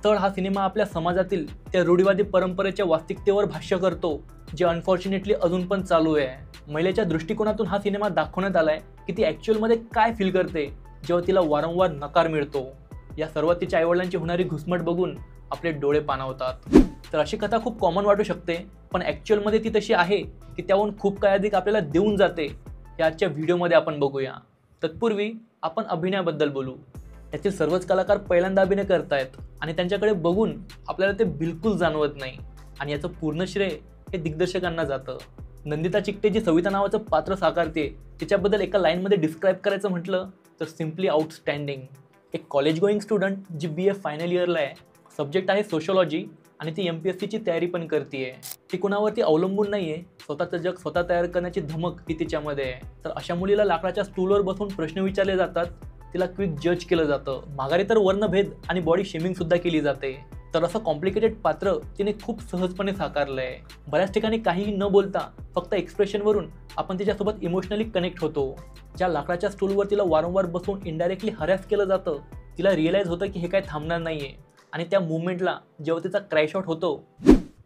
तळ हा सिनेमा आपल्या समाजातील त्या रूढिवादी परंपरेच्या वास्तविकतेवर भाष्य करतो, जे अनफॉर्च्युनेटली अजून पण चालू आहे। महिलेच्या दृष्टिकोनातून हा सिनेमा दाखवण्यात आलाय की ती ॲक्च्युअलमध्ये काय फील करते जेव्हा तिला वारंवार नकार मिळतो। या सर्वात तिच्या आईवडिलांची होणारी घुसमट बघून आपले डोळे पाणावतात। तर अशी कथा खूप कॉमन वाटू शकते, पण ॲक्च्युअलमध्ये ती तशी आहे की त्याहून खूप काय अधिक आपल्याला देऊन जाते हे आजच्या व्हिडिओमध्ये आपण बघूया। तत्पूर्वी आपण अभिनयाबद्दल बोलू। यातील सर्वच कलाकार पहिल्यांदा अभिनय करतायत आणि त्यांच्याकडे बघून आपल्याला ते बिलकुल जाणवत नाही, आणि याचं पूर्ण श्रेय हे दिग्दर्शकांना जातं। नंदिता चिकटे जी सविता नावाचं पात्र साकारते, तिच्याबद्दल एका लाईनमध्ये डिस्क्राईब करायचं म्हटलं तर सिम्पली आउटस्टँडिंग। एक कॉलेज गोईंग स्टुडंट जी BA फायनल इयरला आहे, सब्जेक्ट आहे सोशॉलॉजी, आणि ती MPSCची तयारी पण करते आहे। ती कुणावरती अवलंबून नाही आहे, स्वतःचं जग स्वतः तयार करण्याची धमक ही तिच्यामध्ये आहे। तर अशा मुलीला लाकडाच्या स्टूलवर बसून प्रश्न विचारले जातात, तिला क्विक जज केलं जातं, माघारी तर वर्णभेद आणि बॉडी शेमिंग सुद्धा केली जाते। तर असं कॉम्प्लिकेटेड पात्र तिने खूप सहजपणे साकारलंय। बऱ्याच ठिकाणी काहीही न बोलता फक्त एक्सप्रेशनवरून आपण तिच्यासोबत इमोशनली कनेक्ट होतो। ज्या लाकडाच्या स्टूलवर तिला वारंवार बसून इनडायरेक्टली हरॅस केलं जातं, तिला रिअलाइज होतं की हे काय थांबणार नाहीये, आणि त्या मुवमेंटला जेव्हा तिचा क्रॅश आउट होतो,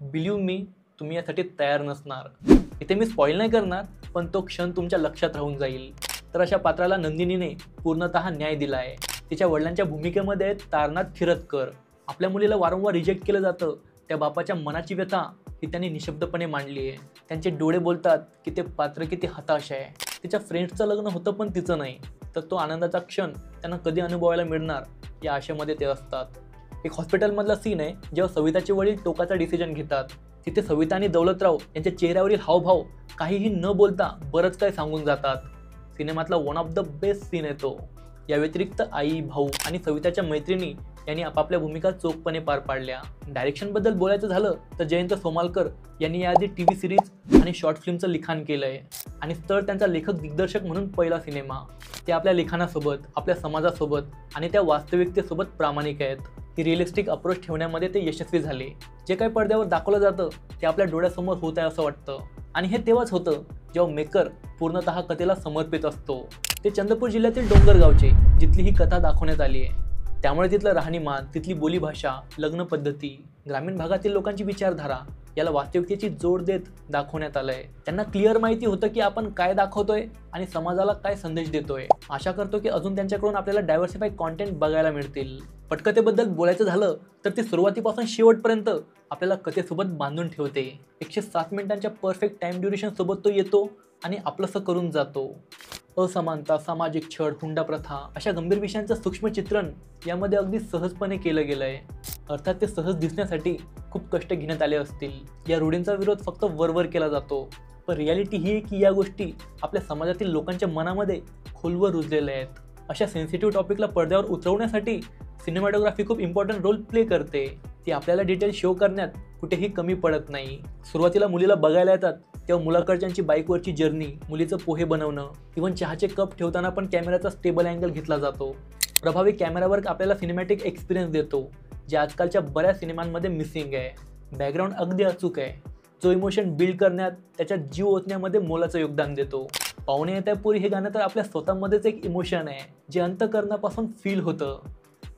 बिलीव्ह मी, तुम्ही यासाठी तयार नसणार। इथे मी स्पॉइल नाही करणार, पण तो क्षण तुमच्या लक्षात राहून जाईल। तर अशा पात्राला नंदिनीने पूर्णतः न्याय दिला आहे। तिच्या वडिलांच्या भूमिकेमध्ये तारनाथ खिरतकर। आपल्या मुलीला वारंवार रिजेक्ट केलं जातं, त्या बापाच्या मनाची व्यथा ही त्यांनी निशब्दपणे मांडली आहे। त्यांचे डोळे बोलतात की ते पात्र किती हताश आहे। तिच्या फ्रेंड्सचं लग्न होतं पण तिचं नाही, तर तो आनंदाचा क्षण त्यांना कधी अनुभवायला मिळणार या आशेमध्ये ते असतात। एक हॉस्पिटलमधला सीन आहे जेव्हा सविताचे वडील टोकाचा डिसिजन घेतात। तिथे सविता आणि दौलतराव यांच्या चेहऱ्यावरील हावभाव काहीही न बोलता बरंच काय सांगून जातात। सिनेमातला one of the best scene आहे तो। या व्यतिरिक्त आई, भाऊ आणि सविताच्या मैत्रिणी यांनी आपापल्या भूमिका चोखपणे पार पाडल्या। डायरेक्शनबद्दल बोलायचं झालं तर जयंत सोमालकर यांनी याआधी TV सिरीज आणि शॉर्ट फिल्मचं लिखाण केलंय, आणि तर त्यांचा लेखक दिग्दर्शक म्हणून पहिला सिनेमा। ते आपल्या लिखाणासोबत, आपल्या समाजासोबत आणि त्या वास्तविकतेसोबत प्रामाणिक आहेत। ही रिअलिस्टिक अप्रोच ठेवण्यामध्ये ते यशस्वी झाले। जे काही पडद्यावर दाखवलं जातं ते आपल्या डोळ्यासमोर होत आहे असं वाटतं, आणि हे तेव्हाच होतं जेव्हा मेकर पूर्णतः कथेला समर्पित असतो। ते चंद्रपूर जिल्ह्यातील डोंगरगावचे, जिथली ही कथा दाखवण्यात आली आहे। त्यामुळे तिथलं राहणीमान, तिथली बोलीभाषा, लग्न पद्धती, ग्रामीण भागातील लोकांची विचारधारा याला वास्तविकतेची जोड देत दाखवण्यात आलंय। त्यांना क्लिअर माहिती होतं की आपण काय दाखवतोय आणि समाजाला काय संदेश देतोय। आशा करतो की अजून त्यांच्याकडून आपल्याला डायव्हर्सिफाय कॉन्टेंट बघायला मिळतील। पटकथेबद्दल बोलायचं झालं तर ती सुरुवातीपासून शेवटपर्यंत आपल्याला कथेसोबत बांधून ठेवते। 107 मिनिटांच्या परफेक्ट टाइम ड्युरेशन सोबत तो येतो आणि आपलंसं करून जातो। असमानता, सामाजिक छळ, हुंडा प्रथा अशा गंभीर विषयांचं सूक्ष्म चित्रण यामध्ये अगदी सहजपणे केलं गेलंय। अर्थात ते सहज दिसण्यासाठी खूप कष्ट घेण्यात आले असतील। या रूढींचा विरोध फक्त वरवर केला जातो, पण रियालिटी ही आहे की या गोष्टी आपल्या समाजातील लोकांच्या मनामध्ये खोलवर रुजलेल्या आहेत। अशा सेन्सिटिव्ह टॉपिकला पडद्यावर उतरवण्यासाठी सिनेमॅटोग्राफी खूप इम्पॉर्टंट रोल प्ले करते। ती आपल्याला डिटेल शो करण्यात कुठेही कमी पडत नाही। सुरुवातीला मुलीला बघायला येतात तेव्हा मुलाकडच्यांची बाईकवरची जर्नी, मुलीचं पोहे बनवणं, इव्हन चहाचे कप ठेवताना पण कॅमेराचा स्टेबल अँगल घेतला जातो। प्रभावी कॅमेरा वर्क आपल्याला सिनेमॅटिक एक्सपिरियन्स देतो, जे आजकालच्या बऱ्याच सिनेमांमध्ये मिसिंग आहे। बॅकग्राऊंड अगदी अचूक आहे, जो इमोशन बिल्ड करण्यात, त्याच्यात जीव ओतण्यामध्ये मोलाचं योगदान देतो। पाहुणे येत्यापूर्वी हे गाणं तर आपल्या स्वतःमध्येच एक इमोशन आहे, जे अंतःकरणापासून फील होतं।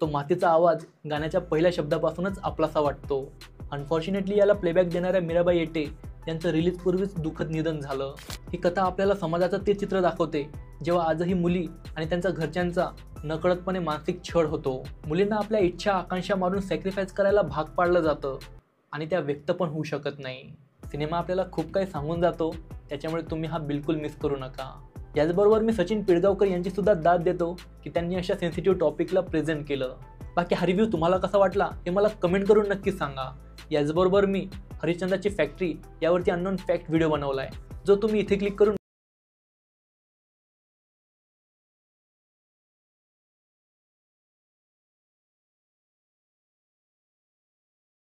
तो मातीचा आवाज गाण्याच्या पहिल्या शब्दापासूनच आपलासा वाटतो। अनफॉर्च्युनेटली याला प्लेबॅक देणाऱ्या मीराबाई येटे यांचं रिलीजपूर्वीच दुःखद निधन झालं। ही कथा आपल्याला समाजाचं ते चित्र दाखवते जेव्हा आजही मुली आणि त्यांच्या घरच्यांचा नकळतपणे मानसिक छळ होतो। मुलींना आपल्या इच्छा, आकांक्षा मारून सॅक्रिफाईस करायला भाग पाडलं जातं, आणि त्या व्यक्त पण होऊ शकत नाही। सिनेमा आपल्याला खूप काही सांगून जातो, त्याच्यामुळे तुम्ही हा बिलकुल मिस करू नका। याचबरोबर मी सचिन पिळगावकर यांची सुद्धा दाद देतो की त्यांनी अशा सेन्सिटिव्ह टॉपिकला प्रेझेंट केलं। बाकी हा रिव्ह्यू तुम्हाला कसा वाटला हे मला कमेंट करून नक्की सांगा। याचबरोबर मी हरिश्चंद्राची फॅक्टरी यावरती अननोन फॅक्ट व्हिडिओ बनवला आहे, जो तुम्ही इथे क्लिक करून